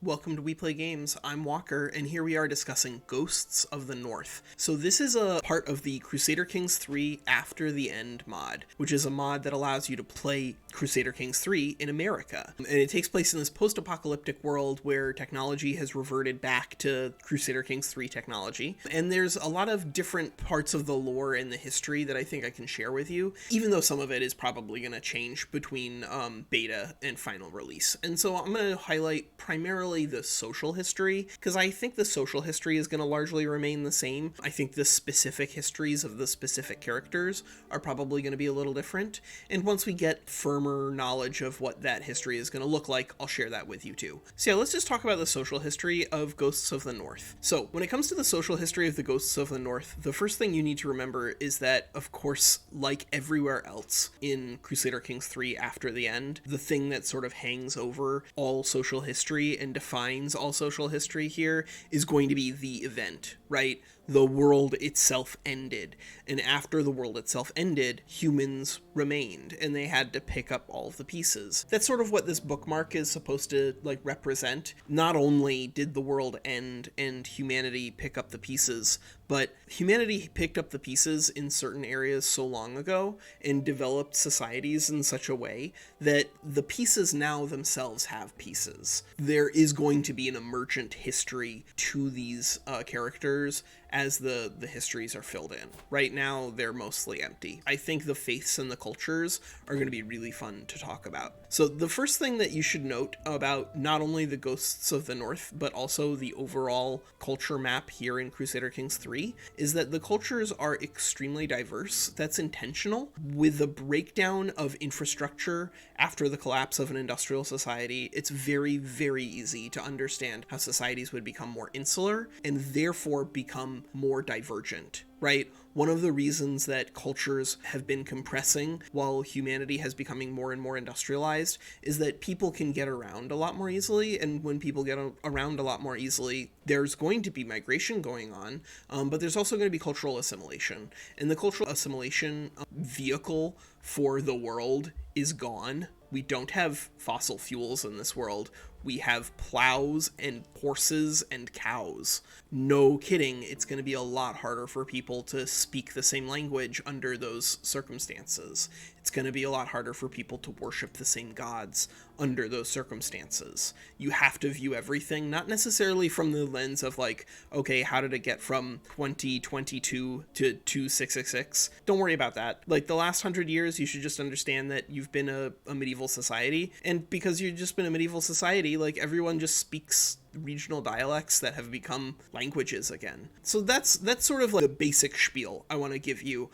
Welcome to We Play Games. I'm Walker, and here we are discussing Ghosts of the North. So this is a part of the Crusader Kings 3 After the End mod, which is a mod that allows you to play Crusader Kings 3 in America. And it takes place in this post-apocalyptic world where technology has reverted back to Crusader Kings 3 technology. And there's a lot of different parts of the lore and the history that I think I can share with you, even though some of it is probably going to change between beta and final release. And so I'm going to highlight primarily the social history, because I think the social history is going to largely remain the same. I think the specific histories of the specific characters are probably going to be a little different. And once we get firmer knowledge of what that history is going to look like, I'll share that with you too. So yeah, let's just talk about the social history of Ghosts of the North. So when it comes to the social history of the Ghosts of the North, the first thing you need to remember is that, of course, like everywhere else in Crusader Kings 3 After the End, the thing that sort of hangs over all social history and defines all social history here is going to be the event, right? The world itself ended, and after the world itself ended, humans remained, and they had to pick up all of the pieces. That's sort of what this bookmark is supposed to represent. Not only did the world end and humanity pick up the pieces, but humanity picked up the pieces in certain areas so long ago and developed societies in such a way that the pieces now themselves have pieces. There is going to be an emergent history to these characters as the histories are filled in. Right now, they're mostly empty. I think the faiths and the cultures are going to be really fun to talk about. So the first thing that you should note about not only the Ghosts of the North, but also the overall culture map here in Crusader Kings 3, is that the cultures are extremely diverse. That's intentional. With the breakdown of infrastructure after the collapse of an industrial society, it's very, very easy to understand how societies would become more insular and therefore become more divergent, right? One of the reasons that cultures have been compressing while humanity has becoming more and more industrialized is that people can get around a lot more easily, and when people get around a lot more easily, there's going to be migration going on, but there's also going to be cultural assimilation. And the cultural assimilation vehicle for the world is gone. We don't have fossil fuels in this world. We have plows and horses and cows. No kidding, it's going to be a lot harder for people to speak the same language under those circumstances. It's going to be a lot harder for people to worship the same gods under those circumstances. You have to view everything, not necessarily from the lens of okay, how did it get from 2022 to 2666? Don't worry about that. The last 100 years, you should just understand that you've been a medieval society, and because you've just been a medieval society, everyone just speaks regional dialects that have become languages again. So that's sort of the basic spiel I want to give you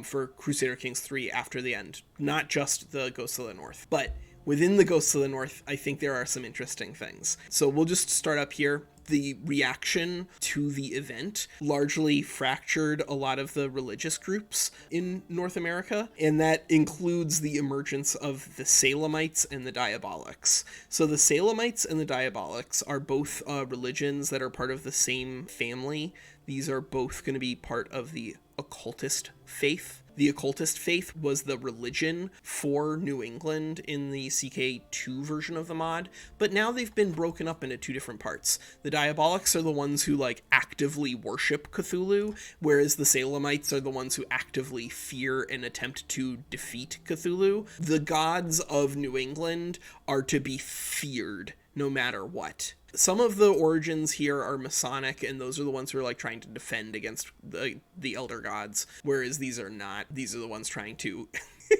for Crusader Kings 3 After the End, not just the Ghosts of the North. But within the Ghosts of the North, I think there are some interesting things. So we'll just start up here. The reaction to the event largely fractured a lot of the religious groups in North America, and that includes the emergence of the Salemites and the Diabolics. So the Salemites and the Diabolics are both religions that are part of the same family. These are both going to be part of the occultist faith. The occultist faith was the religion for New England in the CK2 version of the mod, but now they've been broken up into two different parts. The Diabolics are the ones who actively worship Cthulhu, whereas the Salemites are the ones who actively fear and attempt to defeat Cthulhu. The gods of New England are to be feared no matter what. Some of the origins here are Masonic, and those are the ones who are trying to defend against the elder gods, whereas these are not. These are the ones trying to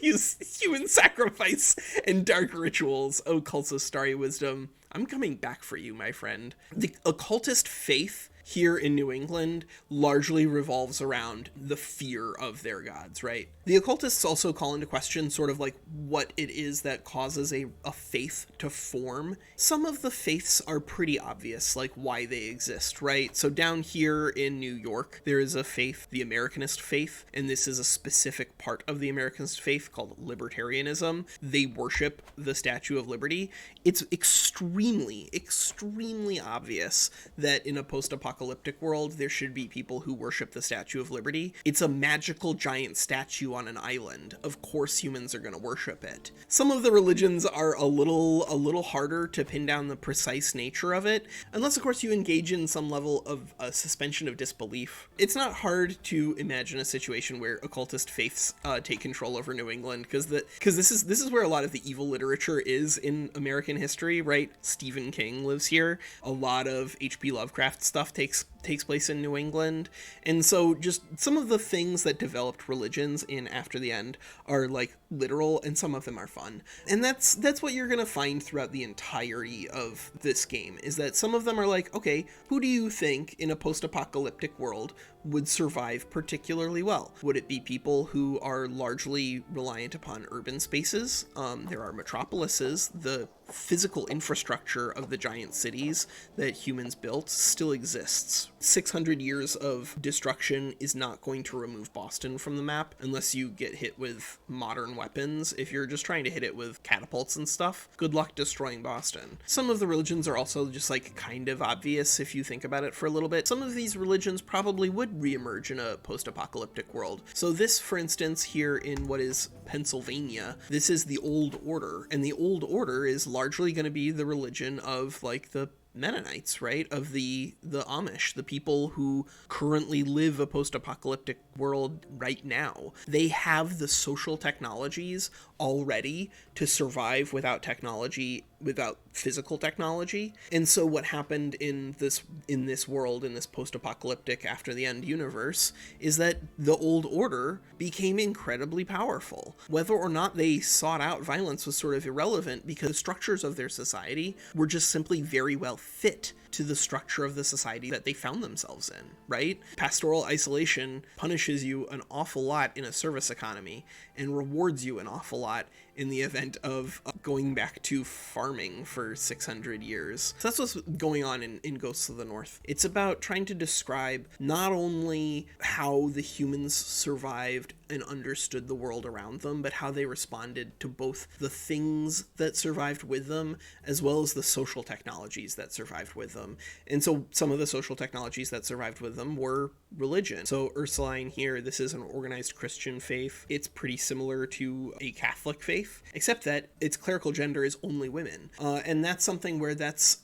use human sacrifice and dark rituals. Oh, cults of starry wisdom, I'm coming back for you, my friend. The occultist faith here in New England largely revolves around the fear of their gods, right? The occultists also call into question sort of what it is that causes a faith to form. Some of the faiths are pretty obvious, why they exist, right? So down here in New York, there is a faith, the Americanist faith, and this is a specific part of the Americanist faith called libertarianism. They worship the Statue of Liberty. It's extremely, extremely obvious that in a post-apocalyptic post-apocalyptic world, there should be people who worship the Statue of Liberty. It's a magical giant statue on an island. Of course humans are going to worship it. Some of the religions are a little harder to pin down the precise nature of it, unless of course you engage in some level of a suspension of disbelief. It's not hard to imagine a situation where occultist faiths take control over New England, because this is where a lot of the evil literature is in American history, right? Stephen King lives here. A lot of H.P. Lovecraft stuff takes place in New England. And so just some of the things that developed religions in After the End are like literal, and some of them are fun. And that's what you're going to find throughout the entirety of this game, is that some of them are like, okay, who do you think in a post-apocalyptic world would survive particularly well? Would it be people who are largely reliant upon urban spaces? There are metropolises. The physical infrastructure of the giant cities that humans built still exists. 600 years of destruction is not going to remove Boston from the map unless you get hit with modern weapons. If you're just trying to hit it with catapults and stuff, good luck destroying Boston. Some of the religions are also just like kind of obvious if you think about it for a little bit. Some of these religions probably would reemerge in a post-apocalyptic world. So this, for instance, here in what is Pennsylvania, this is the Old Order, and the Old Order is largely going to be the religion of like the Mennonites, right? Of the Amish, the people who currently live a post-apocalyptic world right now. They have the social technologies already to survive without technology, without physical technology. And so what happened in this world, in this post-apocalyptic After the End universe, is that the Old Order became incredibly powerful. Whether or not they sought out violence was sort of irrelevant, because the structures of their society were just simply very well fit to the structure of the society that they found themselves in, right? Pastoral isolation punishes you an awful lot in a service economy and rewards you an awful lot in the event of going back to farming for 600 years. So that's what's going on in Ghosts of the North. It's about trying to describe not only how the humans survived and understood the world around them, but how they responded to both the things that survived with them as well as the social technologies that survived with them. And so some of the social technologies that survived with them were religion. So Ursuline here, this is an organized Christian faith. It's pretty similar to a Catholic faith, except that its clerical gender is only women. And that's something where that's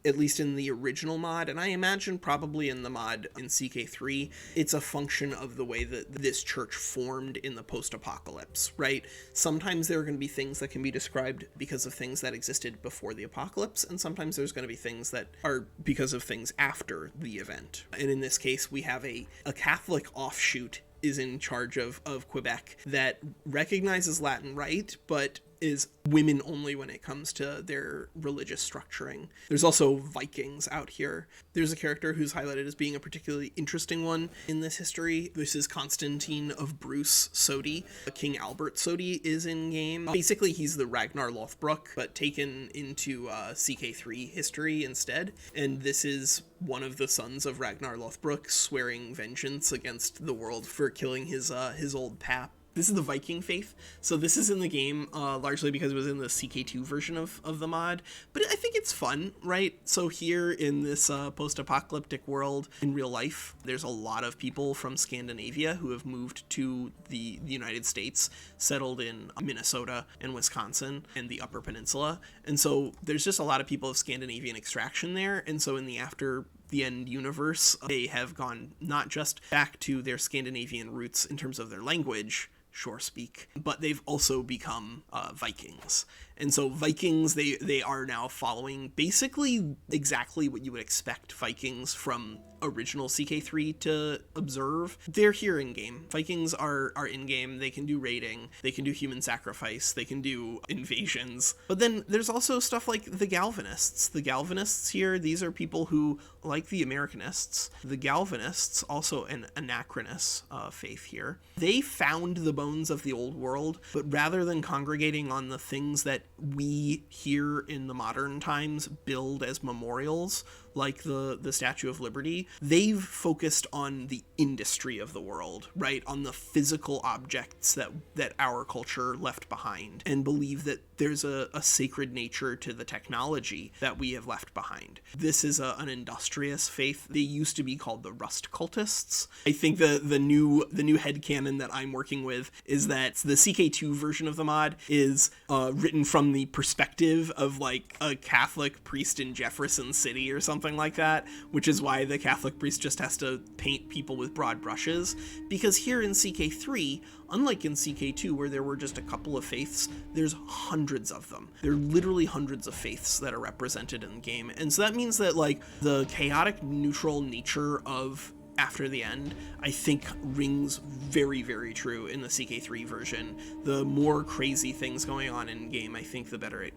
at least in the original mod, and I imagine probably in the mod in CK3, it's a function of the way that this church formed in the post-apocalypse, right? Sometimes there are going to be things that can be described because of things that existed before the apocalypse, and sometimes there's going to be things that are because of things after the event. And in this case, we have a Catholic offshoot is in charge of Quebec that recognizes Latin Rite, but is women only when it comes to their religious structuring. There's also Vikings out here. There's a character who's highlighted as being a particularly interesting one in this history. This is Constantine of Bruce Sodi. King Albert Sodi is in game. Basically, he's the Ragnar Lothbrok, but taken into CK3 history instead. And this is one of the sons of Ragnar Lothbrok swearing vengeance against the world for killing his old pap. This is the Viking faith, so this is in the game largely because it was in the CK2 version of the mod, but I think it's fun, right? So here in this post-apocalyptic world, in real life, there's a lot of people from Scandinavia who have moved to the United States, settled in Minnesota and Wisconsin and the Upper Peninsula, and so there's just a lot of people of Scandinavian extraction there, and so in the After the End universe, they have gone not just back to their Scandinavian roots in terms of their language, shore speak, but they've also become Vikings. And so Vikings, they are now following basically exactly what you would expect Vikings from original CK3 to observe. They're here in-game. Vikings are in-game. They can do raiding. They can do human sacrifice. They can do invasions. But then there's also stuff like the Galvanists. The Galvanists here, these are people who, like the Americanists, the Galvanists, also an anachronous faith here, they found the bones of the old world, but rather than congregating on the things that we here in the modern times build as memorials, like the Statue of Liberty, they've focused on the industry of the world, right? On the physical objects that our culture left behind, and believe that there's a sacred nature to the technology that we have left behind. This is an industrious faith. They used to be called the Rust Cultists. I think the new headcanon that I'm working with is that the CK2 version of the mod is written from the perspective of like a Catholic priest in Jefferson City or something like that, which is why the Catholic priest just has to paint people with broad brushes. Because here in CK3, unlike in CK2 where there were just a couple of faiths, there's hundreds of them. There are literally hundreds of faiths that are represented in the game. And so that means that like the chaotic neutral nature of After the End, I think rings very, very true in the CK3 version. The more crazy things going on in game, I think the better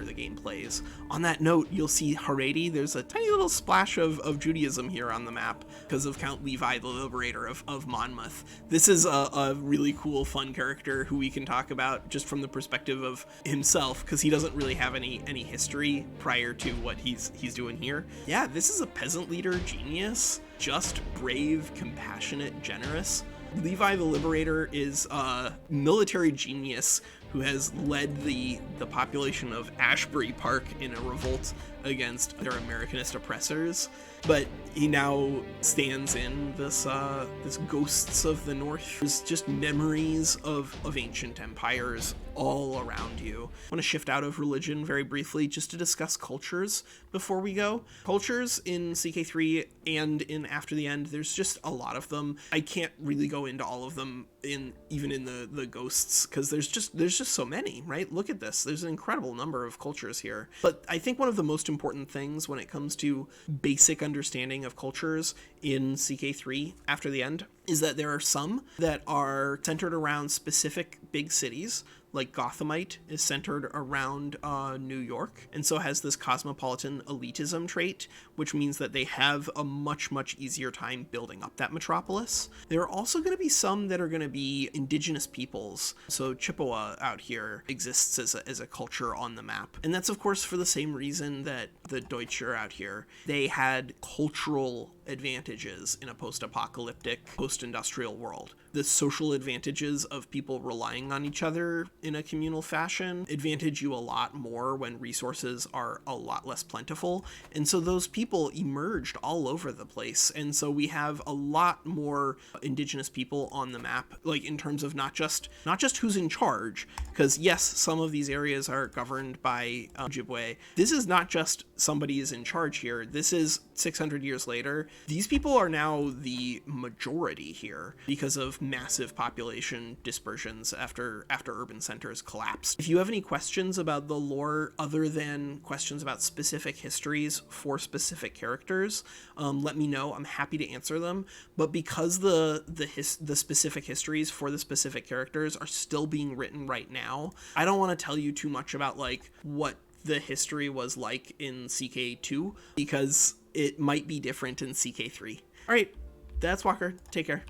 the game plays. On that note, you'll see Haredi. There's a tiny little splash of Judaism here on the map because of Count Levi, the Liberator of Monmouth. This is a really cool, fun character who we can talk about just from the perspective of himself, because he doesn't really have any history prior to what he's doing here. Yeah, this is a peasant leader genius. Just, brave, compassionate, generous. Levi the Liberator is a military genius who has led the population of Ashbury Park in a revolt against their Americanist oppressors, but he now stands in this Ghosts of the North. There's just memories of ancient empires all around you. I want to shift out of religion very briefly just to discuss cultures before we go. Cultures in CK3 and in After the End, there's just a lot of them. I can't really go into all of them even in the Ghosts, because there's just so many, right? Look at this. There's an incredible number of cultures here. But I think one of the most important things when it comes to basic understanding of cultures in CK3 After the End is that there are some that are centered around specific big cities. Like Gothamite is centered around New York, and so has this cosmopolitan elitism trait, which means that they have a much, much easier time building up that metropolis. There are also going to be some that are going to be indigenous peoples. So Chippewa out here exists as a culture on the map. And that's, of course, for the same reason that the Deutsche are out here. They had cultural advantages in a post-apocalyptic, post-industrial world. The social advantages of people relying on each other in a communal fashion advantage you a lot more when resources are a lot less plentiful. And so those people emerged all over the place. And so we have a lot more indigenous people on the map, like in terms of not just who's in charge, because yes, some of these areas are governed by Ojibwe. This is not just somebody is in charge here. This is 600 years later. These people are now the majority here because of massive population dispersions after urban centers collapsed. If you have any questions about the lore other than questions about specific histories for specific characters, let me know. I'm happy to answer them. But because the specific histories for the specific characters are still being written right now, I don't want to tell you too much about like what the history was like in CK2 because it might be different in CK3. All right, that's Walker. Take care.